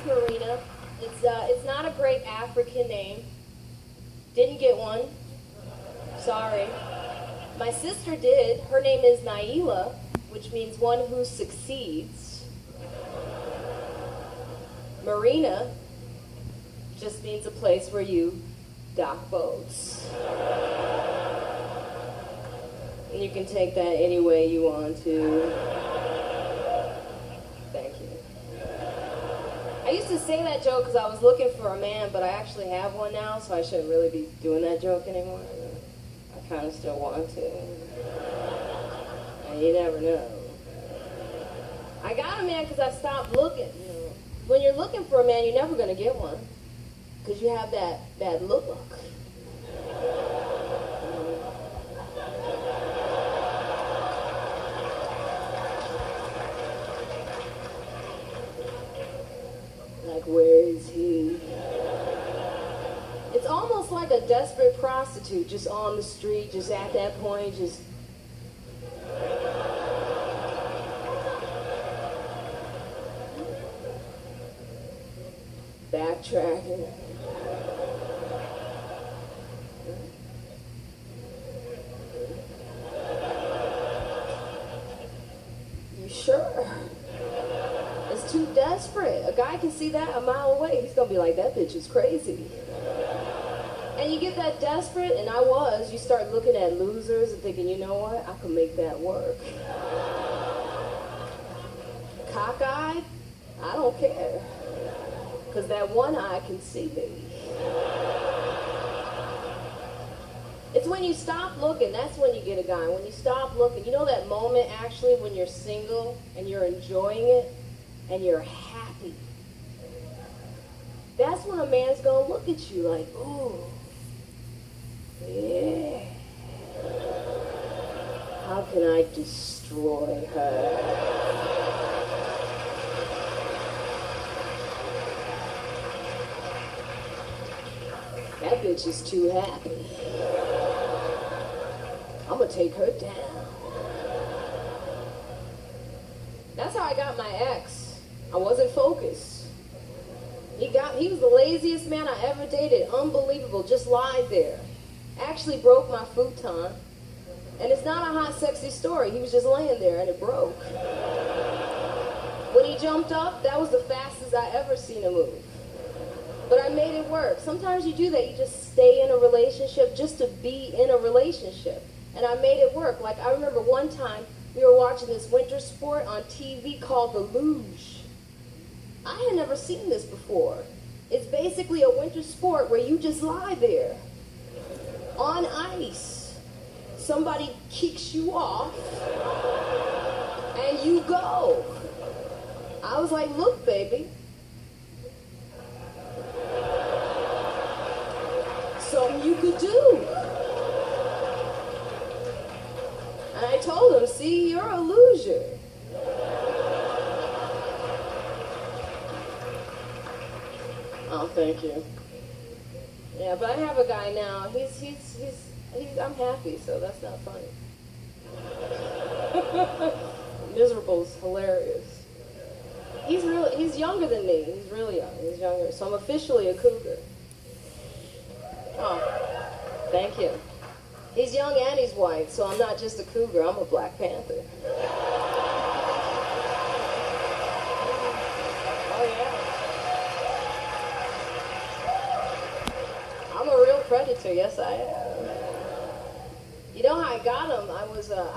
name's Marina. It's not a great African name. Didn't get one. Sorry. My sister did. Her name is Naila, which means one who succeeds. Marina just means a place where you dock boats. And you can take that any way you want to. Thank you. I used to say that joke because I was looking for a man, but I actually have one now, so I shouldn't really be doing that joke anymore. I kind of still want to. And you never know. I got a man because I stopped looking. You know. When you're looking for a man, you're never going to get one because you have that bad look. Like, where is he? It's almost like a desperate prostitute just on the street, just at that point, just... backtracking. You sure? It's too desperate. A guy can see that a mile away. He's gonna be like, that bitch is crazy. And you get that desperate, and I was. You start looking at losers and thinking, you know what? I can make that work. Cockeyed? I don't care. Because that one eye can see me. It's when you stop looking, that's when you get a guy. When you stop looking, you know that moment actually when you're single and you're enjoying it and you're happy. That's when a man's gonna look at you like, ooh, yeah. How can I destroy her? That bitch is too happy. I'm gonna take her down. That's how I got my ex. I wasn't focused. He was the laziest man I ever dated. Unbelievable, just lied there. Actually broke my futon. And it's not a hot, sexy story. He was just laying there and it broke. When he jumped up, that was the fastest I ever seen him move. But I made it work. Sometimes you do that. You just stay in a relationship just to be in a relationship. And I made it work. Like, I remember one time we were watching this winter sport on TV called the luge. I had never seen this before. It's basically a winter sport where you just lie there on ice. Somebody kicks you off and you go. I was like, look, baby. Something you could do. And I told him, see, you're a loser. Oh, thank you. Yeah, but I have a guy now. I'm happy, so that's not funny. Miserable's hilarious. He's younger than me. He's really young. He's younger. So I'm officially a cougar. Oh, thank you. He's young and he's white, so I'm not just a cougar, I'm a Black Panther. Oh yeah. I'm a real predator, yes I am. You know how I got him? I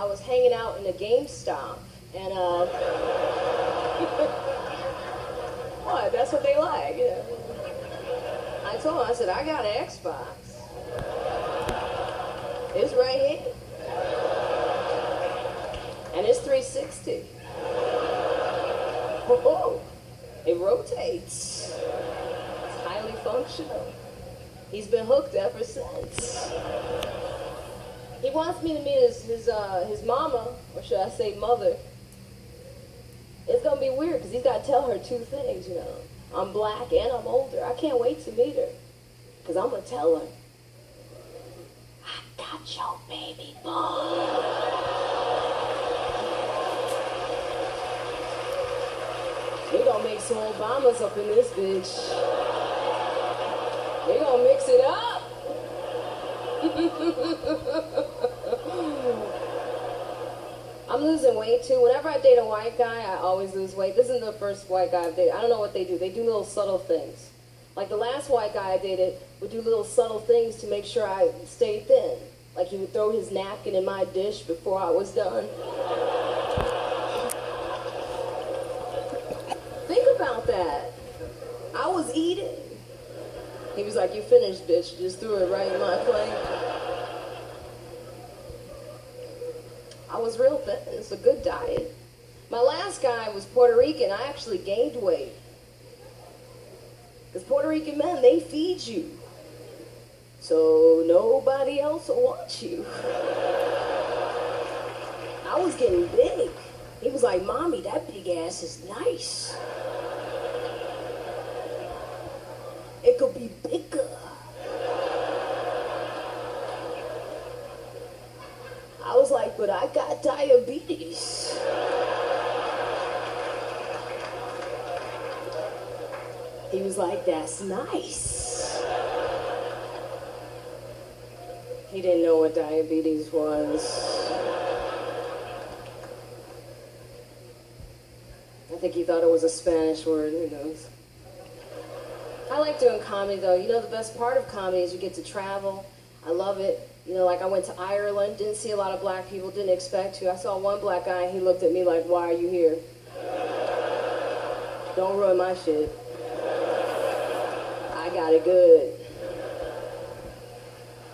was hanging out in a GameStop, and what? That's what they like, you know. I told him, I said, I got an Xbox. It's right here. And it's 360. Oh, it rotates. It's highly functional. He's been hooked ever since. He wants me to meet his mama, or should I say mother. It's gonna be weird because he's got to tell her two things, you know. I'm black and I'm older. I can't wait to meet her because I'm gonna tell her, I got your baby boy. We're gonna make some Obamas up in this bitch. They gonna mix it up. I'm losing weight too. Whenever I date a white guy, I always lose weight. This isn't the first white guy I've dated. I don't know what they do. They do little subtle things. Like the last white guy I dated would do little subtle things to make sure I stayed thin. Like he would throw his napkin in my dish before I was done. Think about that. I was eating. He was like, "You finished, bitch." Just threw it right in my plate. I was real thin. It's a good diet. My last guy was Puerto Rican. I actually gained weight. Because Puerto Rican men, they feed you. So nobody else will want you. I was getting big. He was like, "Mommy, that big ass is nice. It could be bigger." I was like, "But I got diabetes." He was like, "That's nice." He didn't know what diabetes was. I think he thought it was a Spanish word, who knows. I like doing comedy though. You know, the best part of comedy is you get to travel. I love it. You know, like I went to Ireland, didn't see a lot of black people, didn't expect to. I saw one black guy and he looked at me like, "Why are you here? Don't ruin my shit. I got it good."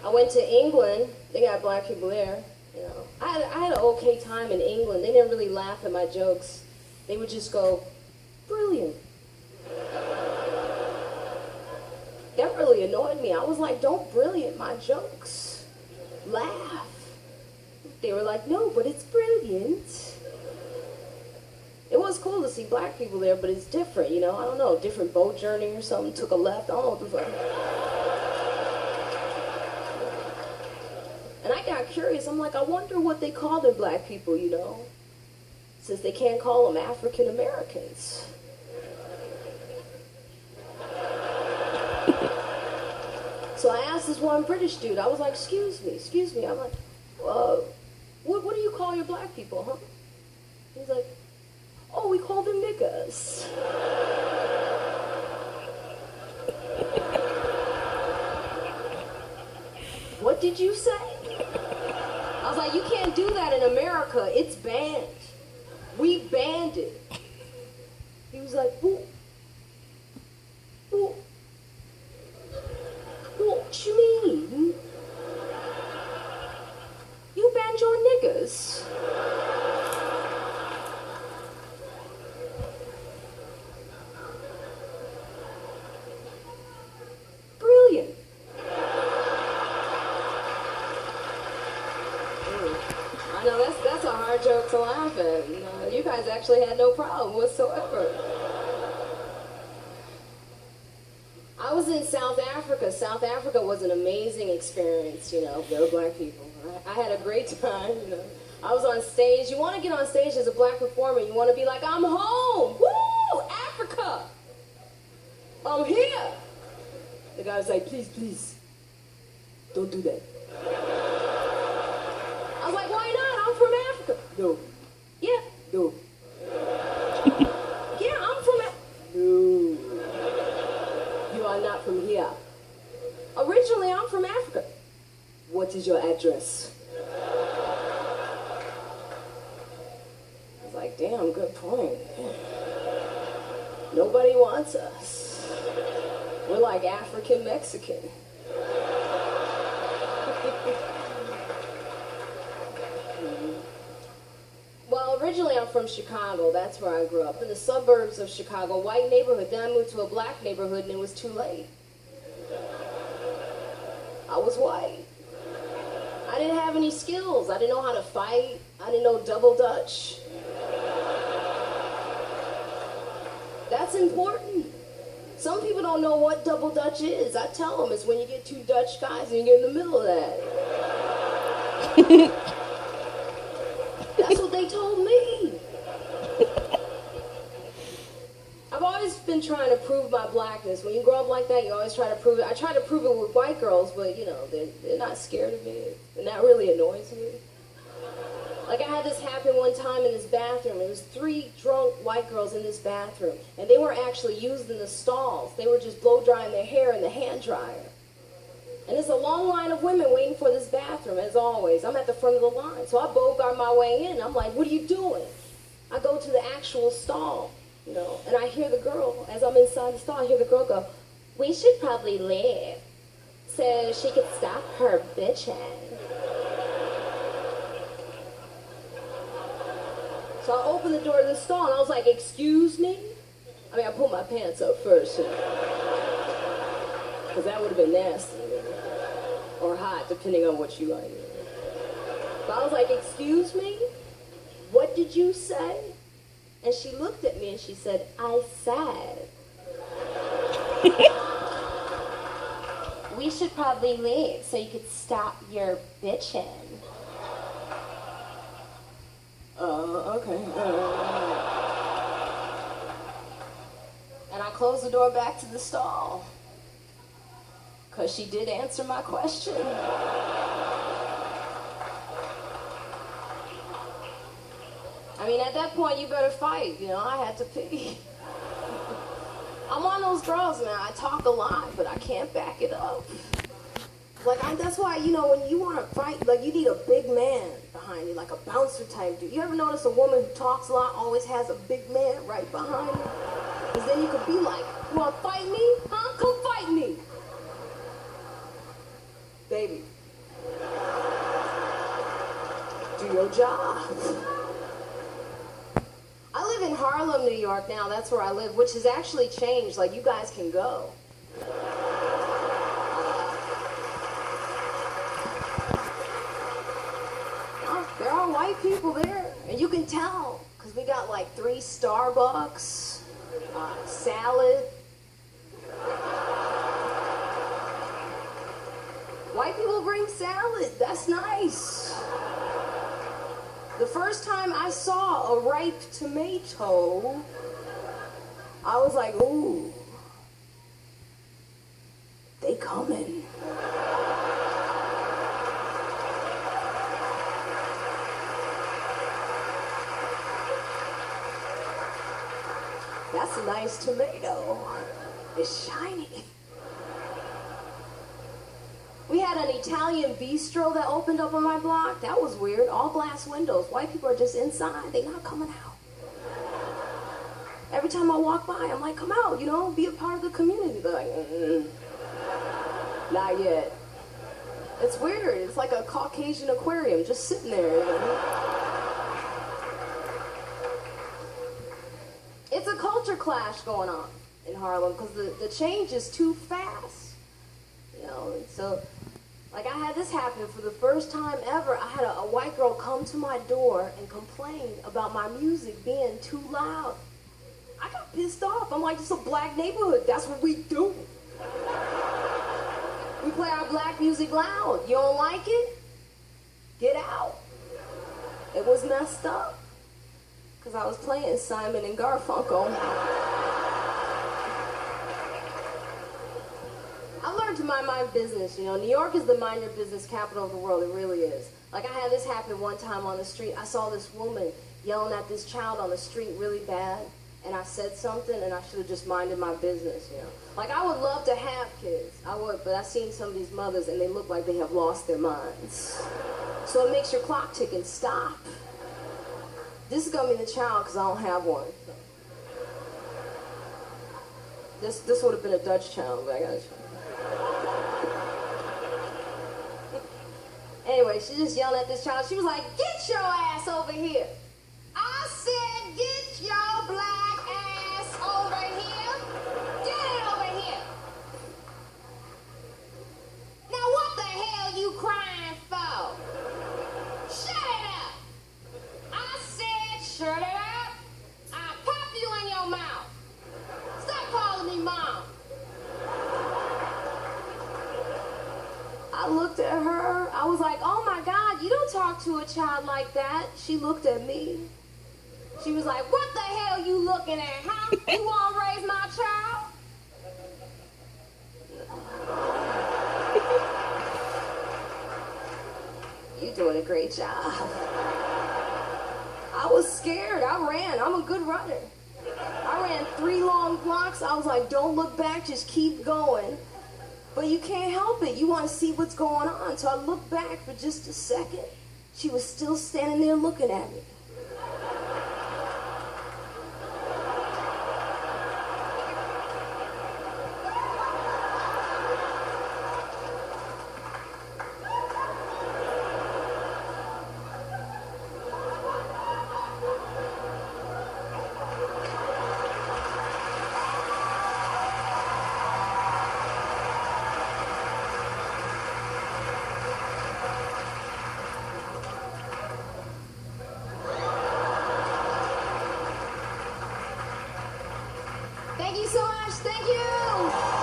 I went to England. They got black people there. You know, I had an okay time in England. They didn't really laugh at my jokes. They would just go, "Brilliant." That really annoyed me. I was like, "Don't brilliant my jokes. Laugh." They were like, "No, but it's brilliant." It was cool to see black people there, but it's different, you know? I don't know, different boat journey or something, took a left, I don't know what the fuck. And I got curious, I'm like, I wonder what they call their black people, you know? Since they can't call them African Americans. So I asked this one British dude, I was like, excuse me. I'm like, what do you call your black people, huh? He's like, "Oh, we call them niggas." What did you say? I was like, you can't do that in America. It's banned. We banned it. He was like, What you mean? You banned your niggas. Brilliant. I know that's a hard joke to laugh at. You guys actually had no problem whatsoever. I was in South Africa. South Africa was an amazing experience, you know, there were black people. I had a great time, you know. I was on stage. You want to get on stage as a black performer, you want to be like, "I'm home! Woo! Africa! I'm here!" The guy was like, please, don't do that." I was like, "Why not? I'm from Africa." "No." "Yeah." "No." "Yeah, I'm from Africa." "No. You are not from here." "Originally, I'm from Africa." "What is your address?" I was like, damn, good point. Nobody wants us. We're like African Mexican. Well, originally I'm from Chicago. That's where I grew up. In the suburbs of Chicago, white neighborhood. Then I moved to a black neighborhood and it was too late. I was white. I didn't have any skills. I didn't know how to fight. I didn't know double dutch. That's important. Some people don't know what double dutch is. I tell them it's when you get two Dutch guys and you get in the middle of that. That's what they told me. I been trying to prove my blackness. When you grow up like that, you always try to prove it. I try to prove it with white girls, but, you know, they're not scared of me. And that really annoys me. Like, I had this happen one time in this bathroom. There was 3 drunk white girls in this bathroom. And they weren't actually using the stalls. They were just blow-drying their hair in the hand dryer. And there's a long line of women waiting for this bathroom, as always. I'm at the front of the line. So I bogart my way in. I'm like, what are you doing? I go to the actual stall, you know, and I hear the girl, as I'm inside the stall, I hear the girl go, we should probably leave so she could stop her bitching. So I opened the door to the stall, and I was like, excuse me? I mean, I pulled my pants up first, because that would have been nasty. Or hot, depending on what you like. But I was like, excuse me? What did you say? And she looked at me and she said, I said, we should probably leave so you could stop your bitching. Okay. And I closed the door back to the stall. Because she did answer my question. I mean, at that point, you better fight. You know, I had to pee. I'm one of those girls, man. I talk a lot, but I can't back it up. Like, that's why, you know, when you want to fight, like, you need a big man behind you, like a bouncer type dude. You ever notice a woman who talks a lot always has a big man right behind her? Because then you could be like, you want to fight me? Huh? Come fight me. Baby, do your job. I live in Harlem, New York now. That's where I live, which has actually changed. Like, you guys can go. There are white people there, and you can tell, because we got like 3 Starbucks, salad. White people bring salad. That's nice. The first time I saw a ripe tomato, I was like, ooh, they coming. That's a nice tomato. It's shiny. We had an Italian bistro that opened up on my block. That was weird. All glass windows. White people are just inside. They're not coming out. Every time I walk by, I'm like, come out, you know, be a part of the community. They're like, not yet. It's weird. It's like a Caucasian aquarium just sitting there. You know? It's a culture clash going on in Harlem because the change is too fast. You know, so, like, I had this happen for the first time ever. I had a white girl come to my door and complain about my music being too loud. I got pissed off. I'm like, it's a black neighborhood. That's what we do. We play our black music loud. You don't like it? Get out. It was messed up because I was playing Simon and Garfunkel. I learned to mind my business, you know. New York is the mind your business capital of the world. It really is. Like, I had this happen one time on the street. I saw this woman yelling at this child on the street really bad, and I said something, and I should have just minded my business, you know. Like, I would love to have kids. I would, but I've seen some of these mothers, and they look like they have lost their minds. So it makes your clock tick and stop. This is going to be the child, because I don't have one. This would have been a Dutch child, but I got a child. Anyway, she just yelled at this child. She was like, get your ass over here. I said, get your black ass over here. Get it over here. Now what the hell you crying for? Shut it up. I said, shut it up. I'll pop you in your mouth. Stop calling me mom. I looked at her. I was like, oh my God, you don't talk to a child like that. She looked at me. She was like, what the hell you looking at, huh? You want to raise my child? You're doing a great job. I was scared. I ran. I'm a good runner. I ran 3 long blocks. I was like, don't look back, just keep going. But you can't help it. You want to see what's going on. So I looked back for just a second. She was still standing there looking at me. Thank you so much. Thank you.